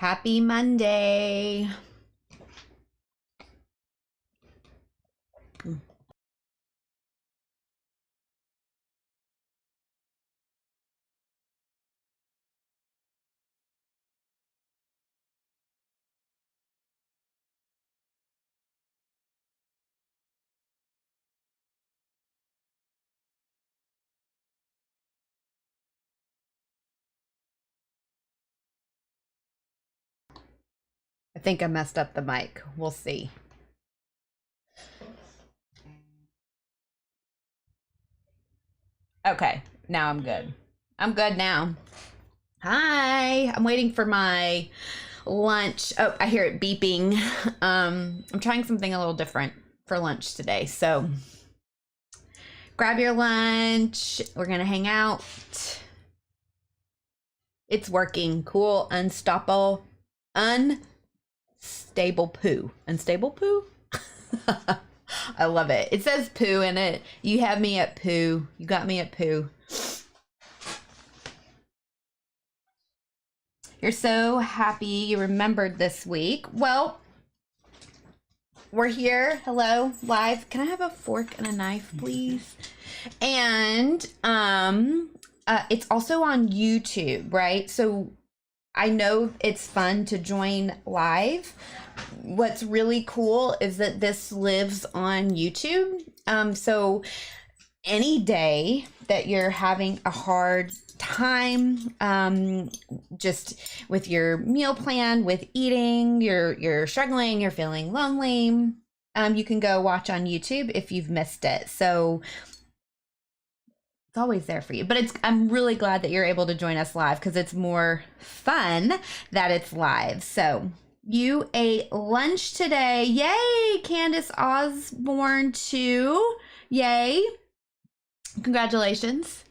Happy Monday. I think I messed up the mic. We'll see. Okay, now I'm good. I'm good now. Hi, I'm waiting for my lunch. Oh, I hear it beeping. I'm trying something a little different for lunch today. So grab your lunch. We're gonna hang out. It's working. Cool. Unstoppable. Unstable poo. Unstable poo? I love it. It says poo in it. You have me at poo. You got me at poo. You're so happy you remembered this week. Well, we're here. Hello, live. Can I have a fork and a knife, please? And it's also on YouTube, right? So I know it's fun to join live. What's really cool is that this lives on YouTube. So any day that you're having a hard time just with your meal plan, with eating, you're struggling, you're feeling lonely, you can go watch on YouTube if you've missed it. So it's always there for you. But I'm really glad that you're able to join us live because it's more fun that it's live. So you ate lunch today. Yay! Candace Osborne too. Yay. Congratulations.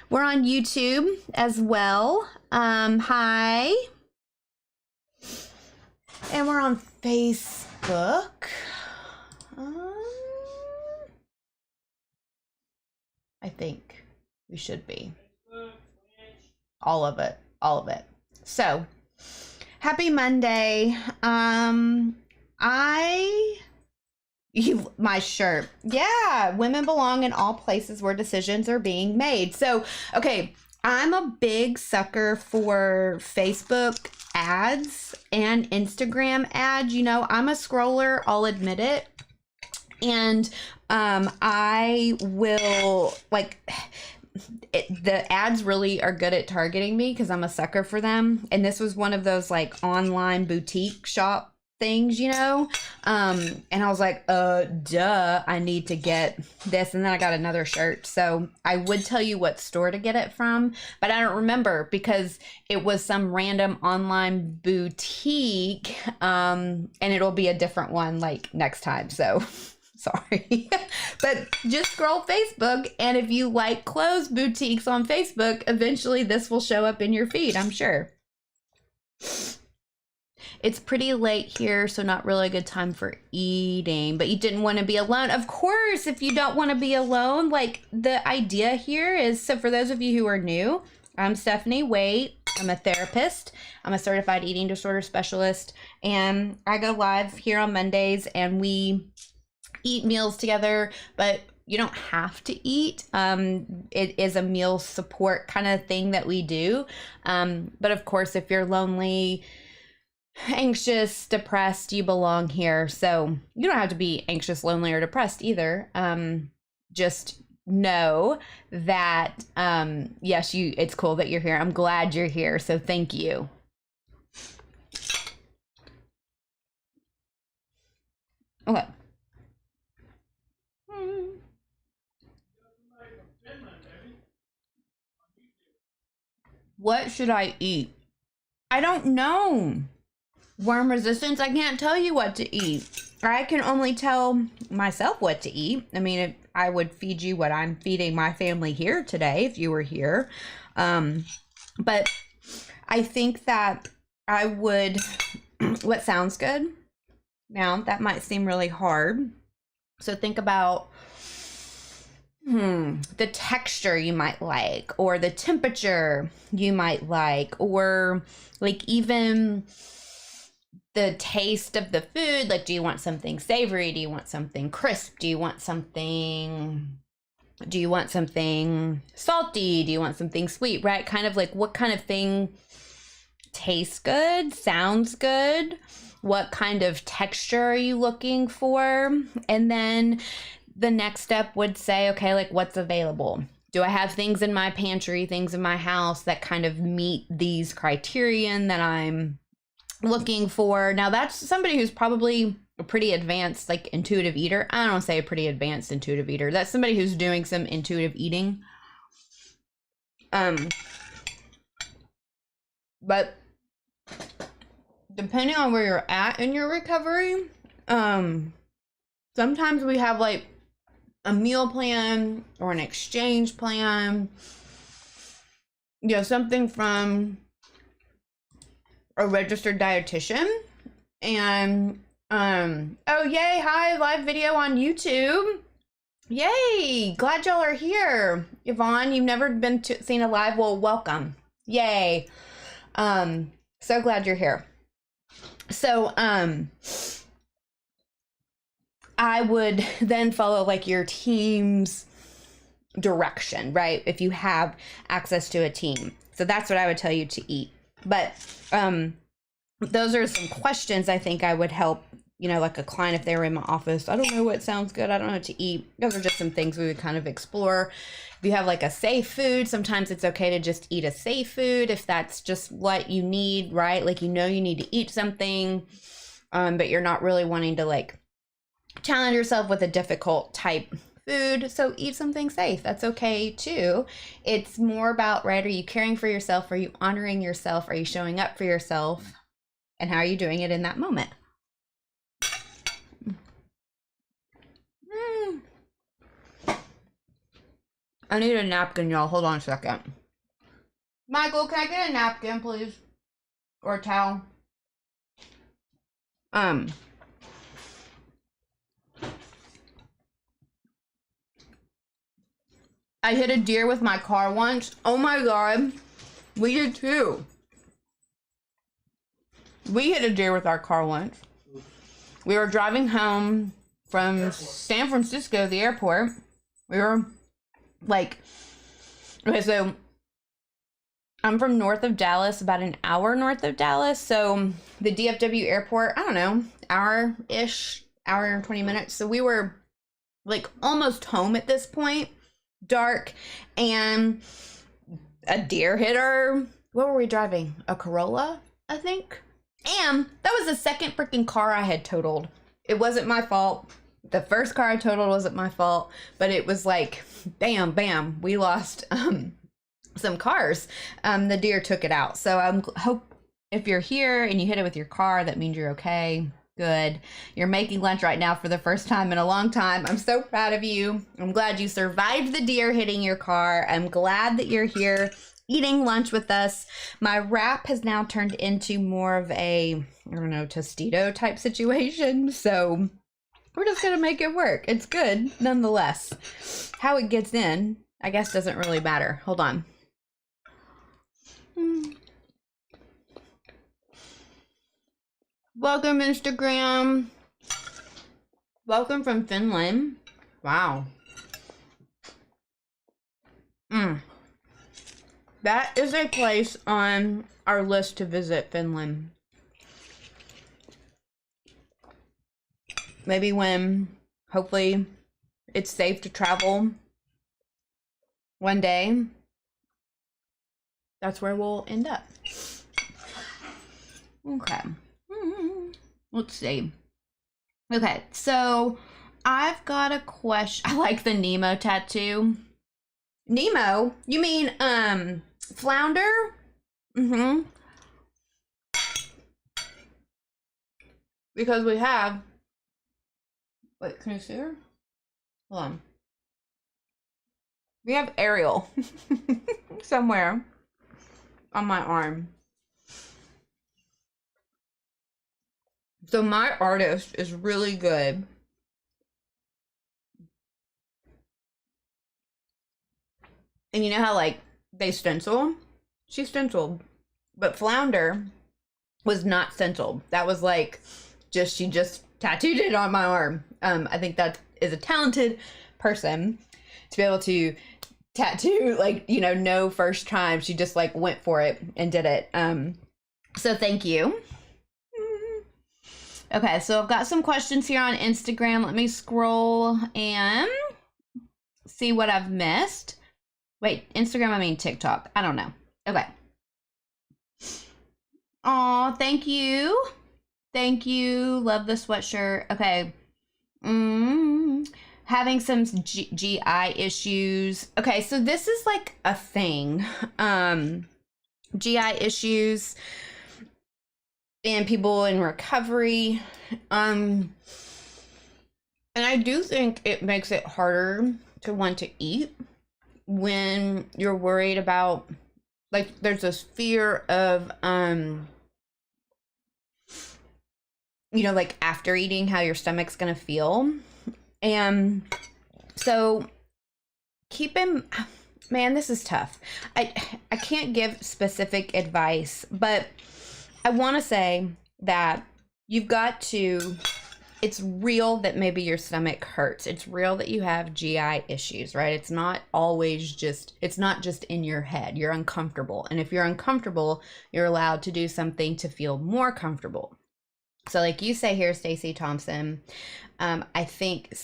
We're on YouTube as well. Hi. And we're on Facebook. I think we should be. All of it. All of it. So, happy Monday. My shirt. Yeah, women belong in all places where decisions are being made. So, okay, I'm a big sucker for Facebook ads and Instagram ads. You know, I'm a scroller, I'll admit it. And I will, like, the ads really are good at targeting me because I'm a sucker for them. And this was one of those, like, online boutique shop things, you know, and I was like, duh, I need to get this. And then I got another shirt. So I would tell you what store to get it from, but I don't remember because it was some random online boutique, and it'll be a different one like next time. So sorry, but just scroll Facebook. And if you like clothes boutiques on Facebook, eventually this will show up in your feed, I'm sure. It's pretty late here, so not really a good time for eating, but you didn't want to be alone. Of course, if you don't want to be alone, like the idea here is, so for those of you who are new, I'm Stephanie Waite. I'm a therapist. I'm a certified eating disorder specialist, and I go live here on Mondays and we eat meals together, but you don't have to eat. It is a meal support kind of thing that we do. But of course, if you're lonely, anxious, depressed, you belong here. So you don't have to be anxious, lonely, or depressed either. Just know that yes, it's cool that you're here. I'm glad you're here, so thank you. Okay. What should I eat? I don't know. Worm resistance, I can't tell you what to eat. I can only tell myself what to eat. I mean, I would feed you what I'm feeding my family here today if you were here. But I think that I would, what sounds good? Now, that might seem really hard. So think about the texture you might like, or the temperature you might like, or like even the taste of the food. Like, do you want something savory? Do you want something crisp? Do you want something salty? Do you want something sweet, right? Kind of like what kind of thing tastes good, sounds good? What kind of texture are you looking for? And then the next step would say, okay, like what's available? Do I have things in my pantry, things in my house that kind of meet these criterion that I'm looking for? Now that's somebody who's probably a pretty advanced, like intuitive eater. I don't say a pretty advanced intuitive eater. That's somebody who's doing some intuitive eating. But depending on where you're at in your recovery, sometimes we have like a meal plan or an exchange plan, you know, something from a registered dietitian. And oh yay, hi, live video on YouTube. Yay, glad y'all are here. Yvonne, you've never been seen a live, well, welcome. Yay. So glad you're here. So I would then follow like your team's direction, right? If you have access to a team. So that's what I would tell you to eat. But those are some questions I think I would help, you know, like a client if they were in my office. I don't know what sounds good. I don't know what to eat. Those are just some things we would kind of explore. If you have like a safe food, sometimes it's okay to just eat a safe food if that's just what you need, right? Like, you know, you need to eat something, but you're not really wanting to like challenge yourself with a difficult type food. So eat something safe. That's okay too. It's more about, right, are you caring for yourself? Are you honoring yourself? Are you showing up for yourself? And how are you doing it in that moment? I need a napkin, y'all. Hold on a second. Michael, can I get a napkin, please? Or a towel? I hit a deer with my car once. Oh my God. We did too. We hit a deer with our car once. We were driving home from San Francisco, the airport. We were like, okay, so I'm from north of Dallas, about an hour north of Dallas. So the DFW airport, I don't know, hour-ish, hour and 20 minutes. So we were like almost home at this point, dark, and a deer hit our, what were we driving? A Corolla, I think. And that was the second freaking car I had totaled. It wasn't my fault. The first car I totaled wasn't my fault, but it was like, bam, bam, we lost some cars. The deer took it out. So I hope if you're here and you hit it with your car, that means you're okay. Good. You're making lunch right now for the first time in a long time. I'm so proud of you. I'm glad you survived the deer hitting your car. I'm glad that you're here eating lunch with us. My wrap has now turned into more of a, I don't know, Tostito type situation. So we're just gonna make it work. It's good nonetheless. How it gets in, I guess, doesn't really matter. Hold on. Welcome, Instagram. Welcome from Finland. Wow. That is a place on our list to visit, Finland. Maybe when, hopefully, it's safe to travel one day. That's where we'll end up. Okay. Let's see. Okay, so I've got a question. I like the Nemo tattoo. Nemo? You mean, flounder? Because we have, wait, can you see her? Hold on. We have Ariel somewhere on my arm. So my artist is really good And you know how like they stencil? She stenciled. But Flounder was not stenciled. That was like she just tattooed it on my arm. I think that is a talented person to be able to tattoo, like, you know, no first time. She just like went for it and did it. So thank you. Okay, so I've got some questions here on Instagram. Let me scroll and see what I've missed. Wait, Instagram, I mean TikTok. I don't know. Okay. Aw, thank you. Thank you. Love the sweatshirt. Okay. Having some GI issues. Okay, so this is like a thing. GI issues and people in recovery. And I do think it makes it harder to want to eat when you're worried about, like, there's this fear of, you know, like after eating, how your stomach's gonna feel. And so man, this is tough. I can't give specific advice, but I want to say that you've got to, it's real that maybe your stomach hurts. It's real that you have GI issues, right? It's not always just, it's not just in your head. You're uncomfortable. And if you're uncomfortable, you're allowed to do something to feel more comfortable. So like you say here, Stacey Thompson, I think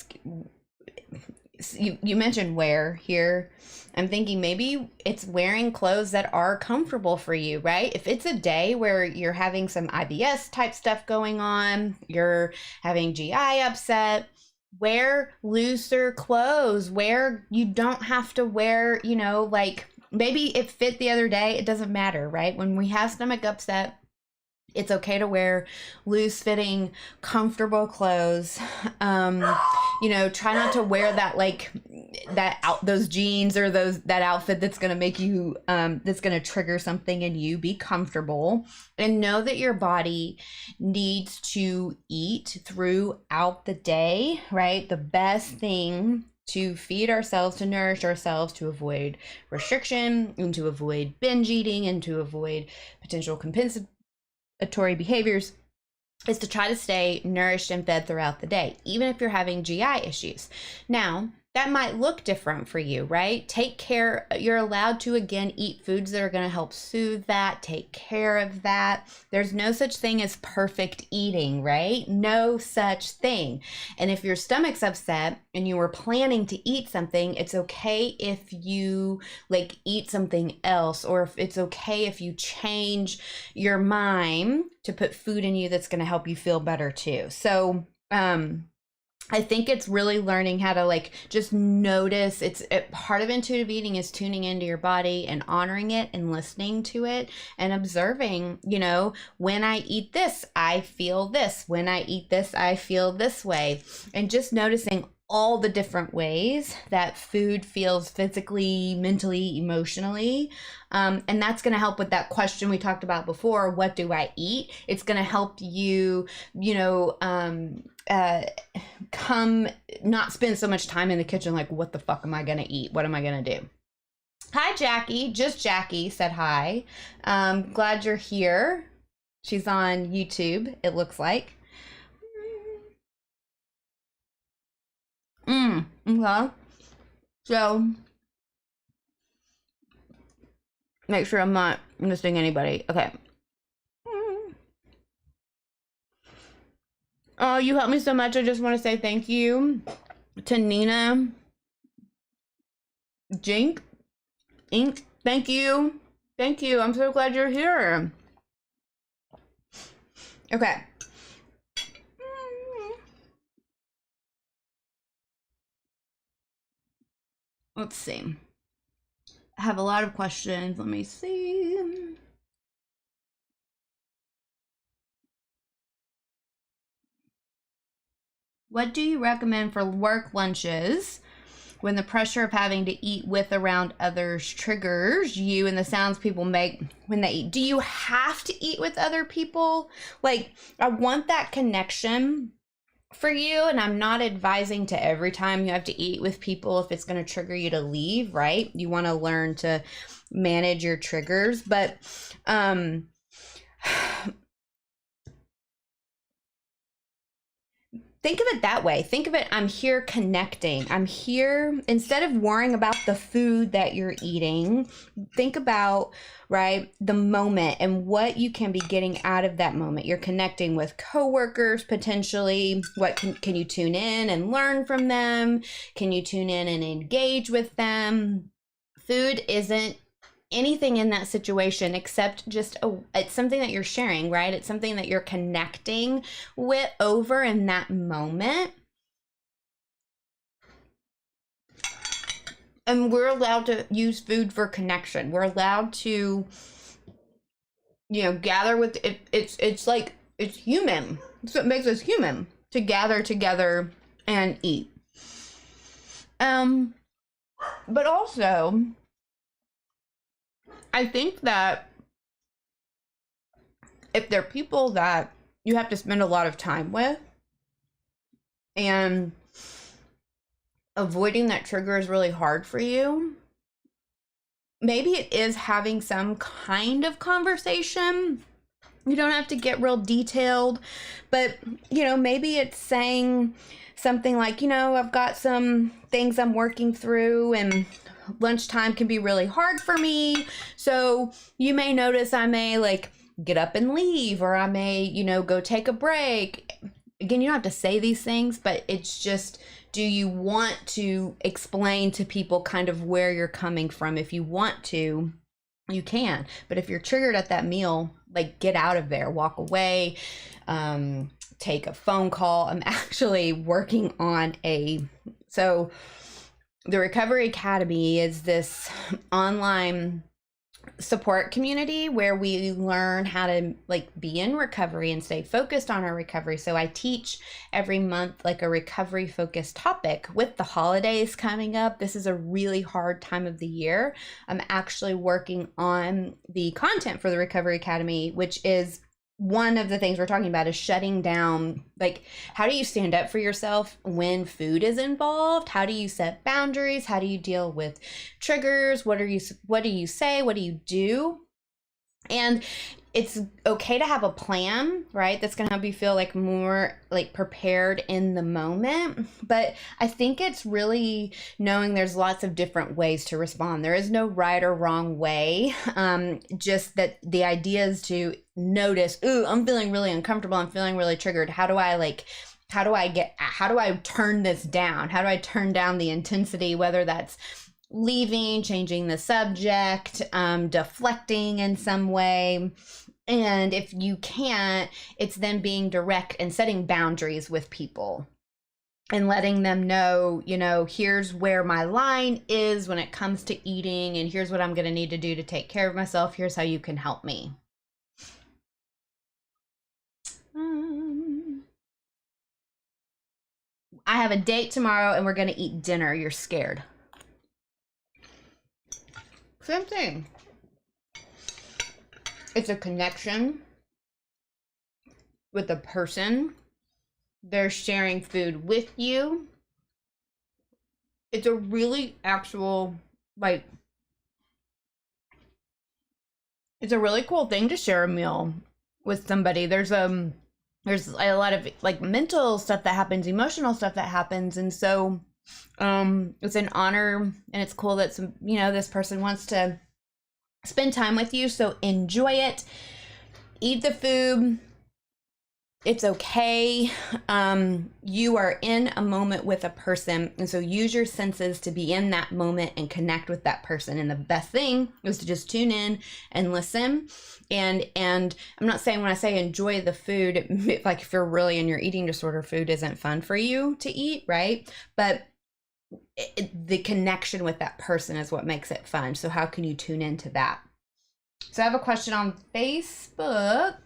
you mentioned wear here. I'm thinking maybe it's wearing clothes that are comfortable for you, right? If it's a day where you're having some IBS type stuff going on, you're having GI upset, wear looser clothes, where you don't have to wear, you know, like maybe it fit the other day. It doesn't matter, right? When we have stomach upset, it's okay to wear loose fitting, comfortable clothes. You know, try not to wear that, like those jeans or that outfit that's going to make you, that's going to trigger something in you. Be comfortable and know that your body needs to eat throughout the day, right? The best thing to feed ourselves, to nourish ourselves, to avoid restriction and to avoid binge eating and to avoid potential compensatory behaviors is to try to stay nourished and fed throughout the day, even if you're having GI issues. Now, that might look different for you, right? Take care. You're allowed to, again, eat foods that are going to help soothe that, take care of that. There's no such thing as perfect eating, right? No such thing. And if your stomach's upset and you were planning to eat something, it's okay if you like eat something else, or if it's okay if you change your mind to put food in you that's going to help you feel better too. So, I think it's really learning how to like just notice. Part of intuitive eating is tuning into your body and honoring it and listening to it and observing, you know, when I eat this, I feel this. When I eat this, I feel this way. And just noticing all the different ways that food feels physically, mentally, emotionally. And that's going to help with that question we talked about before. What do I eat? It's going to help you, you know, not spend so much time in the kitchen like, what the fuck am I going to eat? What am I going to do? Hi, Jackie. Just Jackie said hi. Glad you're here. She's on YouTube, it looks like. Okay. So, make sure I'm not missing anybody. Okay. Oh, you helped me so much. I just want to say thank you to Nina Jink Inc. Thank you. Thank you. I'm so glad you're here. Okay. Let's see. I have a lot of questions. Let me see. What do you recommend for work lunches when the pressure of having to eat with around others triggers you and the sounds people make when they eat? Do you have to eat with other people? Like, I want that connection for you, and I'm not advising to every time you have to eat with people if it's going to trigger you to leave, right? You want to learn to manage your triggers, but think of it that way. Think of it, I'm here connecting. I'm here, instead of worrying about the food that you're eating, think about, right, the moment and what you can be getting out of that moment. You're connecting with coworkers potentially. What can you tune in and learn from them? Can you tune in and engage with them? Food isn't anything in that situation except just it's something that you're sharing, right? It's something that you're connecting with over in that moment. And we're allowed to use food for connection. We're allowed to, you know, gather with it. It's like, it's human. It's what makes us human, to gather together and eat. But also, I think that if they're people that you have to spend a lot of time with and avoiding that trigger is really hard for you, maybe it is having some kind of conversation. You don't have to get real detailed, but, you know, maybe it's saying something like, you know, I've got some things I'm working through and lunchtime can be really hard for me. So you may notice I may like get up and leave, or I may, you know, go take a break. Again, you don't have to say these things, but it's just, do you want to explain to people kind of where you're coming from? If you want to, you can. But if you're triggered at that meal, like, get out of there, walk away, take a phone call. I'm actually working on so the Recovery Academy is this online support community where we learn how to like be in recovery and stay focused on our recovery. So I teach every month like a recovery focused topic. With the holidays coming up, this is a really hard time of the year. I'm actually working on the content for the Recovery Academy, which is one of the things we're talking about is shutting down. Like, how do you stand up for yourself when food is involved? How do you set boundaries? How do you deal with triggers? What do you say? What do you do? And it's okay to have a plan, right? That's going to help you feel like more like prepared in the moment. But I think it's really knowing there's lots of different ways to respond. There is no right or wrong way. Just that the idea is to notice, ooh, I'm feeling really uncomfortable. I'm feeling really triggered. How do I turn this down? How do I turn down the intensity, whether that's leaving, changing the subject, deflecting in some way. And if you can't, it's then being direct and setting boundaries with people and letting them know, you know, here's where my line is when it comes to eating, and here's what I'm going to need to do to take care of myself. Here's how you can help me. I have a date tomorrow and we're going to eat dinner. You're scared. Same thing. It's a connection with a person. They're sharing food with you. It's a really actual, like, it's a really cool thing to share a meal with somebody. There's a lot of like mental stuff that happens, emotional stuff that happens. And so it's an honor, and it's cool that some, you know, this person wants to spend time with you. So enjoy it, eat the food. It's okay. You are in a moment with a person, and so use your senses to be in that moment and connect with that person. And the best thing is to just tune in and listen. And I'm not saying when I say enjoy the food, like if you're really in your eating disorder, food isn't fun for you to eat, right? But the connection with that person is what makes it fun. So how can you tune into that? So I have a question on Facebook.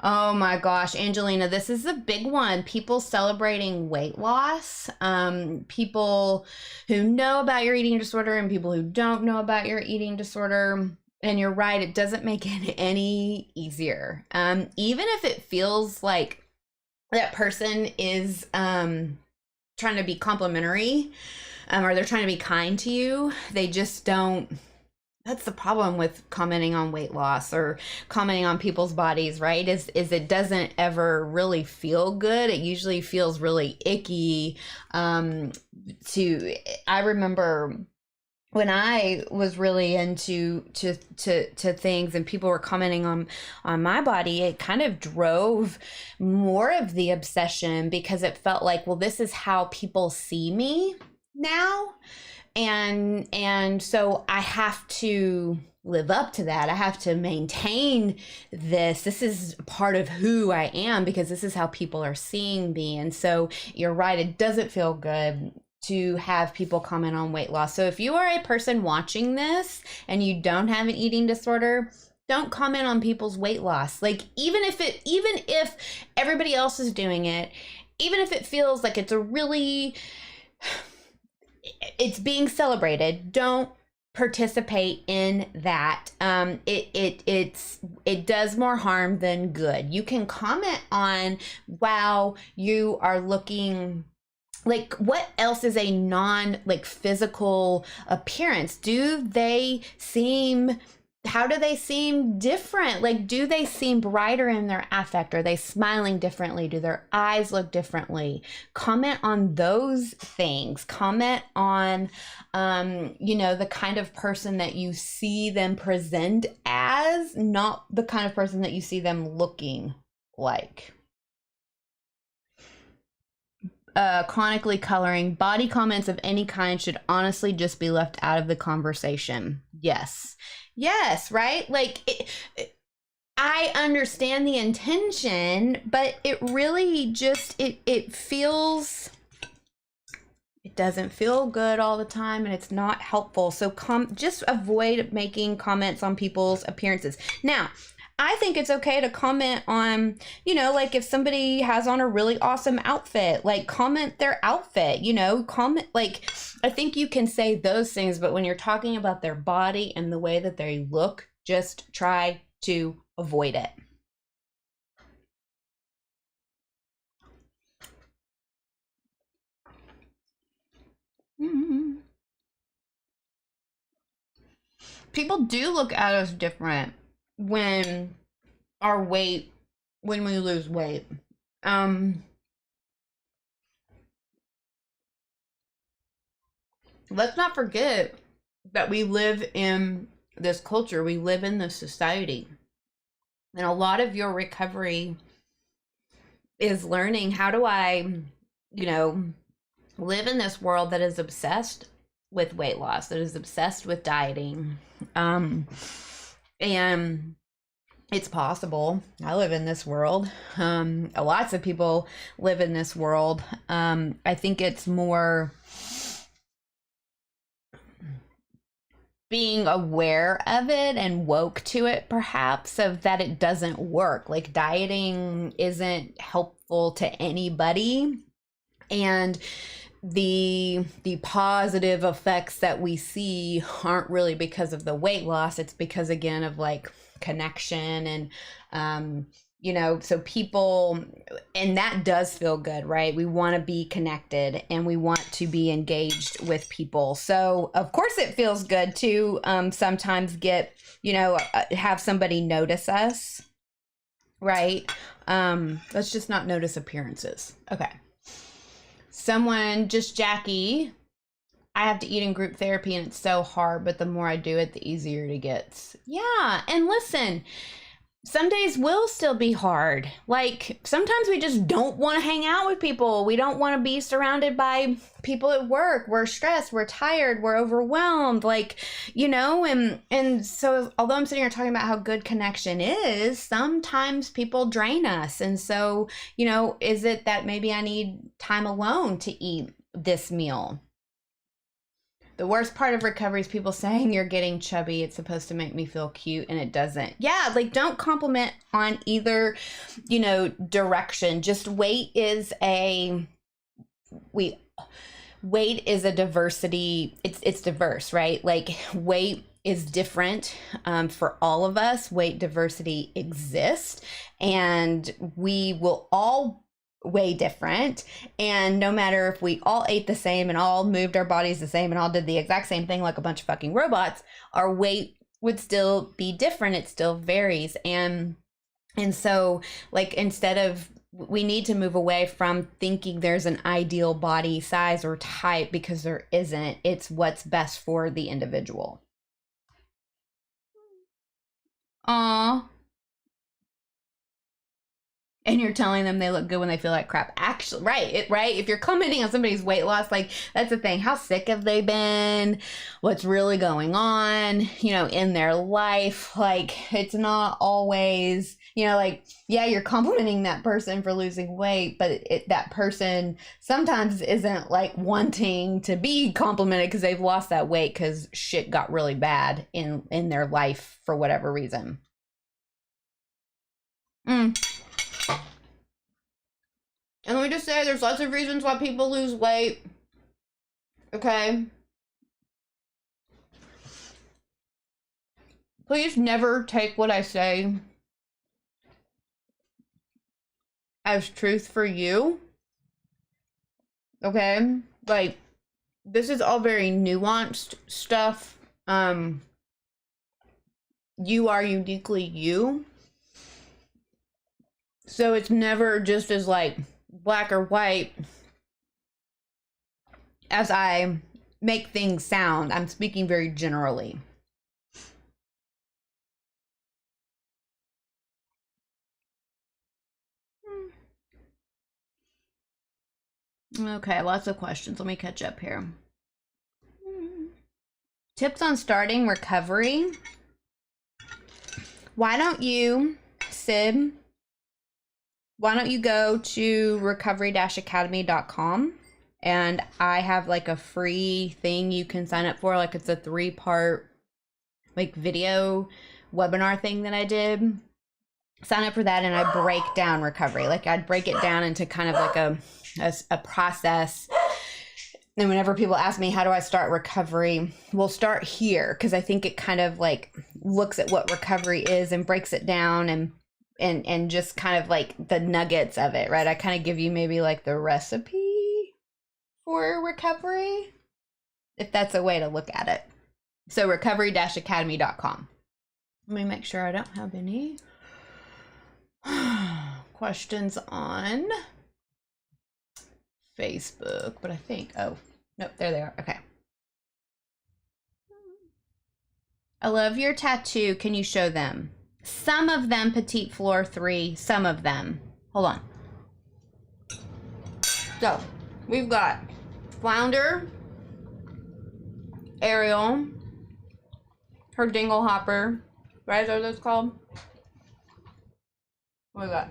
Oh my gosh, Angelina, this is a big one. People celebrating weight loss, people who know about your eating disorder and people who don't know about your eating disorder. And you're right, it doesn't make it any easier. Even if it feels like that person is trying to be complimentary, or they're trying to be kind to you. They just don't. That's the problem with commenting on weight loss or commenting on people's bodies, right? Is it doesn't ever really feel good. It usually feels really icky. I remember when I was really into to things and people were commenting on my body, it kind of drove more of the obsession, because it felt like, well, this is how people see me now. And so I have to live up to that. I have to maintain this. This is part of who I am, because this is how people are seeing me. And so you're right, it doesn't feel good to have people comment on weight loss. So if you are a person watching this and you don't have an eating disorder, don't comment on people's weight loss. Like, even if everybody else is doing it, even if it feels like it's being celebrated, don't participate in that. It does more harm than good. You can comment on, wow, you are looking like, what else is a physical appearance? How do they seem different? Like, do they seem brighter in their affect? Are they smiling differently? Do their eyes look differently? Comment on those things. Comment on, the kind of person that you see them present as, not the kind of person that you see them looking like. Chronically coloring, body comments of any kind should honestly just be left out of the conversation. Yes, right? Like, I understand the intention, but it really just, it doesn't feel good all the time, and it's not helpful. So just avoid making comments on people's appearances. Now, I think it's okay to comment on, like, if somebody has on a really awesome outfit, like, comment their outfit, comment, like, I think you can say those things, but when you're talking about their body and the way that they look, just try to avoid it. Mm-hmm. People do look at us different when we lose weight. Let's not forget that we live in this culture, we live in this society, and a lot of your recovery is learning, how do I, live in this world that is obsessed with weight loss, that is obsessed with dieting. And it's possible. I live in this world. Lots of people live in this world. I think it's more being aware of it and woke to it, perhaps, of that it doesn't work. Like, dieting isn't helpful to anybody. And the positive effects that we see aren't really because of the weight loss. It's because, again, of like connection and so people, and that does feel good, right? We want to be connected and we want to be engaged with people. So of course it feels good to sometimes get, have somebody notice us, right? Let's just not notice appearances. Okay. Jackie, I have to eat in group therapy and it's so hard, but the more I do it, the easier it gets. Yeah. And listen, some days will still be hard. Like, sometimes we just don't want to hang out with people. We don't want to be surrounded by people at work. We're stressed, we're tired, we're overwhelmed, and so although I'm sitting here talking about how good connection is, sometimes people drain us. And so, is it that maybe I need time alone to eat this meal? The worst part of recovery is people saying you're getting chubby. It's supposed to make me feel cute, and it doesn't. Yeah, like, don't compliment on either, direction. Just weight is a diversity. It's diverse, right? Like, weight is different for all of us. Weight diversity exists, and we will all way different. And no matter if we all ate the same and all moved our bodies the same and all did the exact same thing like a bunch of fucking robots, our weight would still be different. It still varies. And so, like, instead of, we need to move away from thinking there's an ideal body size or type, because there isn't. It's what's best for the individual. Aw. And you're telling them they look good when they feel like crap. Actually, right? If you're commenting on somebody's weight loss, like, that's the thing. How sick have they been? What's really going on, in their life? Like, it's not always, like, yeah, you're complimenting that person for losing weight, but that person sometimes isn't, like, wanting to be complimented because they've lost that weight because shit got really bad in their life for whatever reason. And let me just say, there's lots of reasons why people lose weight. Okay? Please never take what I say as truth for you. Okay? Like, this is all very nuanced stuff. You are uniquely you. So it's never just as, like, black or white as I make things sound. I'm speaking very generally. Okay, lots of questions. Let me catch up here. Tips on starting recovery. Why don't you, Sid, why don't you go to recovery-academy.com, and I have like a free thing you can sign up for. Like, it's a 3-part like video webinar thing that I did. Sign up for that, and I break down recovery. Like, I'd break it down into kind of like a process. And whenever people ask me, how do I start recovery? We'll start here, because I think it kind of like looks at what recovery is and breaks it down and just kind of like the nuggets of it, right? I kind of give you maybe like the recipe for recovery, if that's a way to look at it. So recovery-academy.com. Let me make sure I don't have any questions on Facebook, but I think, oh, nope, there they are. Okay. I love your tattoo. Can you show them? Some of them, Petite Floor 3, some of them. Hold on. So, we've got Flounder, Ariel, her dingle hopper, right? Is that what that's called? What we got?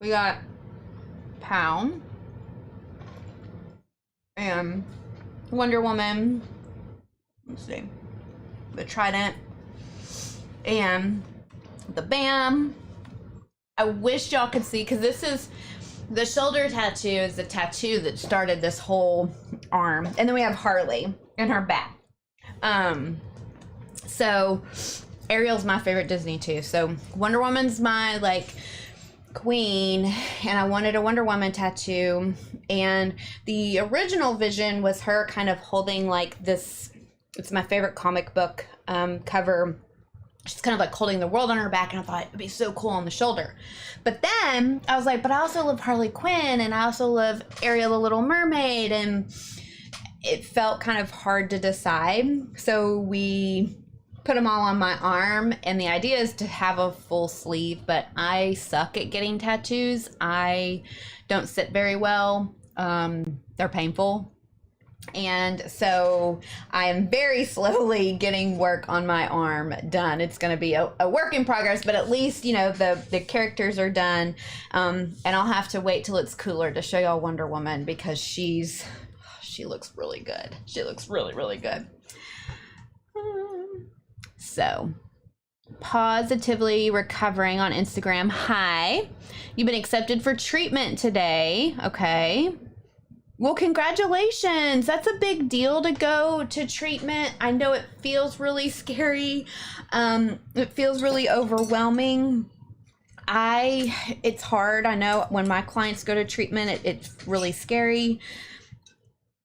We got Pound and Wonder Woman. Let's see. The Trident and the BAM. I wish y'all could see, because this is the shoulder tattoo, is the tattoo that started this whole arm. And then we have Harley in her back. So Ariel's my favorite Disney too. So Wonder Woman's my like queen, and I wanted a Wonder Woman tattoo. And the original vision was her kind of holding like this, it's my favorite comic book cover. She's kind of like holding the world on her back, and I thought it'd be so cool on the shoulder. But then I was like, but I also love Harley Quinn, and I also love Ariel the Little Mermaid, and it felt kind of hard to decide. So we put them all on my arm, and the idea is to have a full sleeve, but I suck at getting tattoos. I don't sit very well. They're painful. And so I am very slowly getting work on my arm done. It's going to be a work in progress, but at least, you know, the characters are done. And I'll have to wait till it's cooler to show y'all Wonder Woman, because she looks really good. She looks really, really good. So, Positively Recovering on Instagram. Hi, you've been accepted for treatment today. Okay. Well, congratulations. That's a big deal to go to treatment. I know it feels really scary. It feels really overwhelming. it's hard. I know when my clients go to treatment, it's really scary.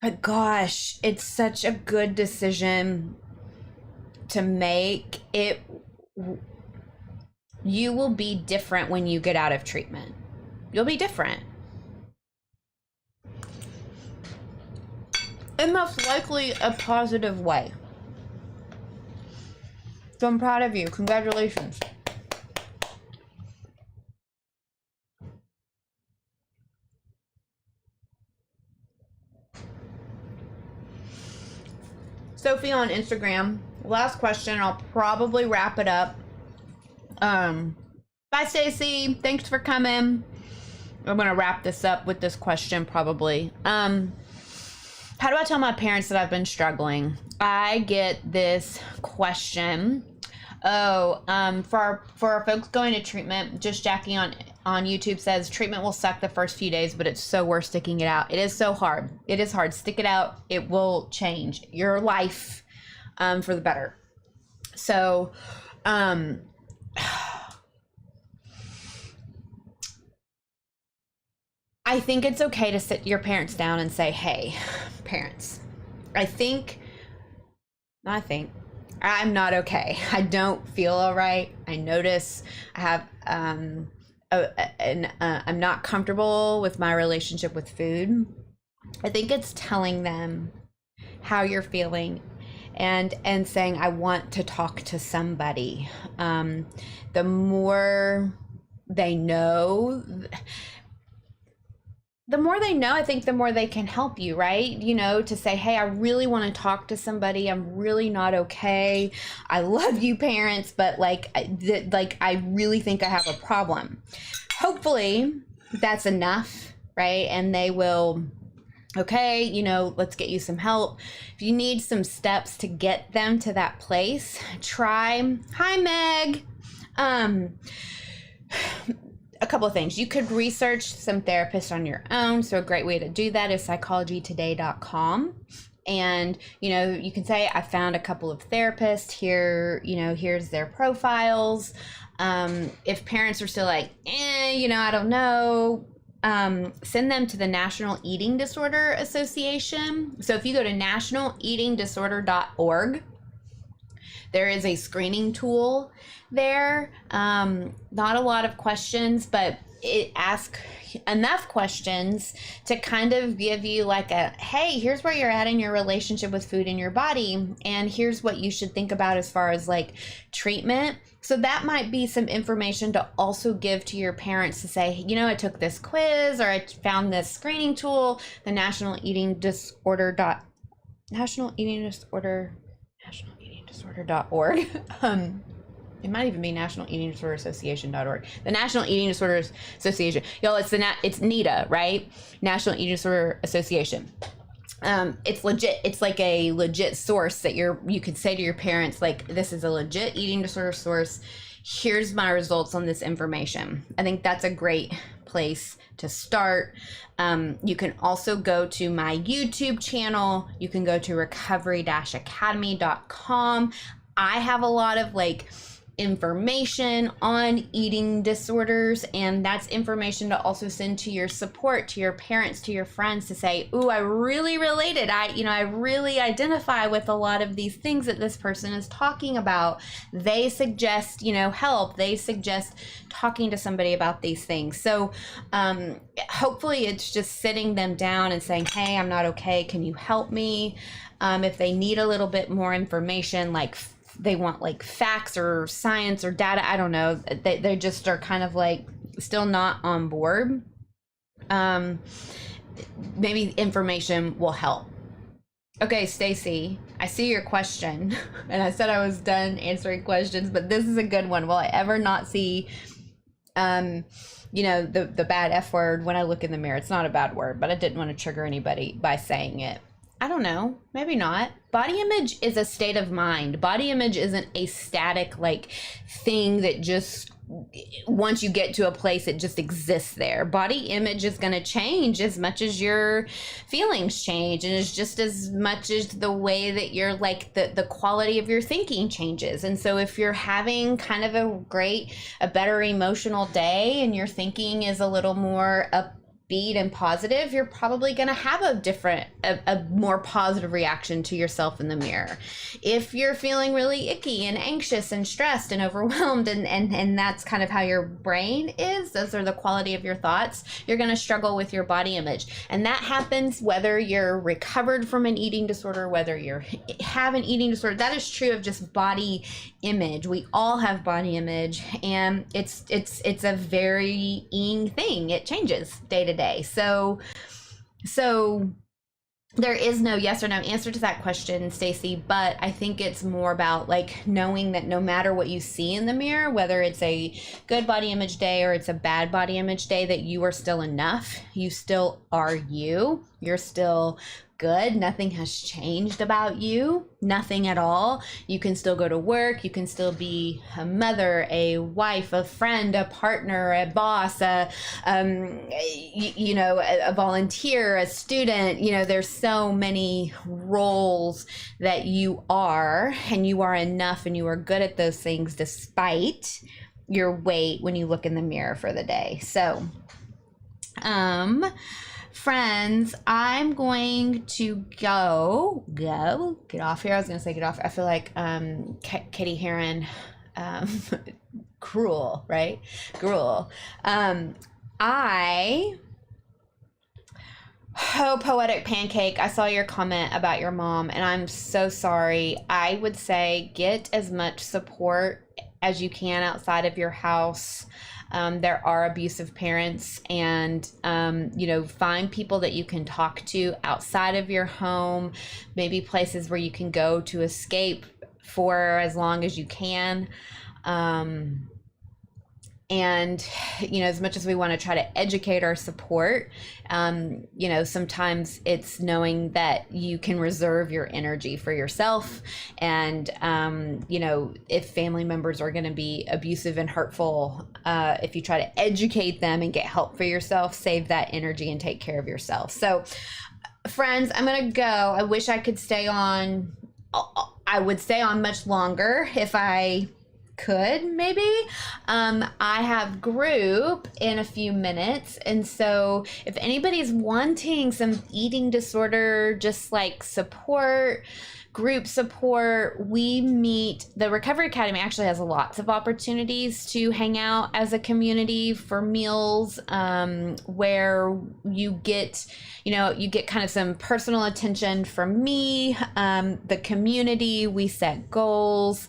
But gosh, it's such a good decision to make. You will be different when you get out of treatment. You'll be different. In most likely a positive way. So I'm proud of you. Congratulations. Sophie on Instagram. Last question. I'll probably wrap it up. Bye, Stacy. Thanks for coming. I'm gonna wrap this up with this question probably. How do I tell my parents that I've been struggling? I get this question. For our folks going to treatment, just Jackie on YouTube says treatment will suck the first few days, but it's so worth sticking it out. It is so hard. It is hard. Stick it out. It will change your life for the better. So, I think it's okay to sit your parents down and say, hey, parents, I'm not okay. I don't feel all right. I notice I have, I'm not comfortable with my relationship with food. I think it's telling them how you're feeling and saying, I want to talk to somebody. The more they know, I think the more they can help you, right? You know, to say, hey, I really want to talk to somebody. I'm really not okay. I love you, parents, but I really think I have a problem. Hopefully that's enough, right? And they will, okay, you know, let's get you some help. If you need some steps to get them to that place, try, hi, Meg. A couple of things. You could research some therapists on your own. So a great way to do that is psychologytoday.com. And, you know, you can say, I found a couple of therapists here, you know, here's their profiles. If parents are still like, you know, I don't know, send them to the National Eating Disorder Association. So if you go to nationaleatingdisorder.org, there is a screening tool there. Not a lot of questions, but it asks enough questions to kind of give you like a, hey, here's where you're at in your relationship with food in your body, and here's what you should think about as far as like treatment. So that might be some information to also give to your parents to say, you know, I took this quiz or I found this screening tool, the nationaleatingdisorder.org. It might even be National Eating Disorder Association.org. The National Eating Disorders Association. Y'all, it's NEDA, right? National Eating Disorder Association. It's legit. It's like a legit source that you could say to your parents, like, this is a legit eating disorder source. Here's my results on this information. I think that's a great place to start. You can also go to my YouTube channel. You can go to recovery-academy.com. I have a lot of like information on eating disorders, and that's information to also send to your support, to your parents, to your friends, to say, ooh, I really related. I really identify with a lot of these things that this person is talking about. They suggest, help. They suggest talking to somebody about these things. So hopefully it's just sitting them down and saying, hey, I'm not okay. Can you help me? If they need a little bit more information, like they want like facts or science or data, I don't know, they just are kind of like still not on board. Maybe information will help. Okay, Stacy, I see your question, and I said I was done answering questions, but this is a good one. Will I ever not see the bad F word when I look in the mirror? It's not a bad word, but I didn't want to trigger anybody by saying it. I don't know, maybe not. Body image is a state of mind. Body image isn't a static like thing that just once you get to a place, it just exists there. Body image is going to change as much as your feelings change, and it's just as much as the way that you're like the quality of your thinking changes. And so if you're having kind of a better emotional day and your thinking is a little more upbeat and positive, you're probably going to have a more positive reaction to yourself in the mirror. If you're feeling really icky and anxious and stressed and overwhelmed, and that's kind of how your brain is, those are the quality of your thoughts, you're going to struggle with your body image. And that happens whether you're recovered from an eating disorder, whether you have an eating disorder. That is true of just body image. We all have body image, and it's a varying thing. It changes day to day. So there is no yes or no answer to that question, Stacy, but I think it's more about like knowing that no matter what you see in the mirror, whether it's a good body image day or it's a bad body image day, that you are still enough. You still are you. You're still good. Nothing has changed about you. Nothing at all. You can still go to work. You can still be a mother, a wife, a friend, a partner, a boss, a volunteer, a student. You know, there's so many roles that you are, and you are enough, and you are good at those things despite your weight when you look in the mirror for the day. So, friends, I'm going to get off here. I was going to say get off. I feel like Katie Heron, cruel, right? Gruel. Poetic Pancake, I saw your comment about your mom, and I'm so sorry. I would say get as much support as you can outside of your house. There are abusive parents, and, find people that you can talk to outside of your home, maybe places where you can go to escape for as long as you can. And, as much as we want to try to educate or support, sometimes it's knowing that you can reserve your energy for yourself. And, if family members are going to be abusive and hurtful, if you try to educate them and get help for yourself, save that energy and take care of yourself. So, friends, I'm going to go. I wish I could stay on. I would stay on much longer if I could, maybe. I have group in a few minutes, and so if anybody's wanting some eating disorder just like support, group support, we meet. The Recovery Academy actually has lots of opportunities to hang out as a community for meals, where you get kind of some personal attention from me, the community. We set goals.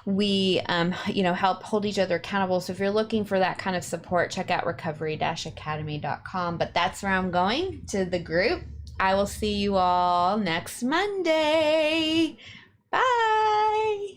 We, help hold each other accountable. So if you're looking for that kind of support, check out recovery-academy.com. But that's where I'm going, to the group. I will see you all next Monday. Bye.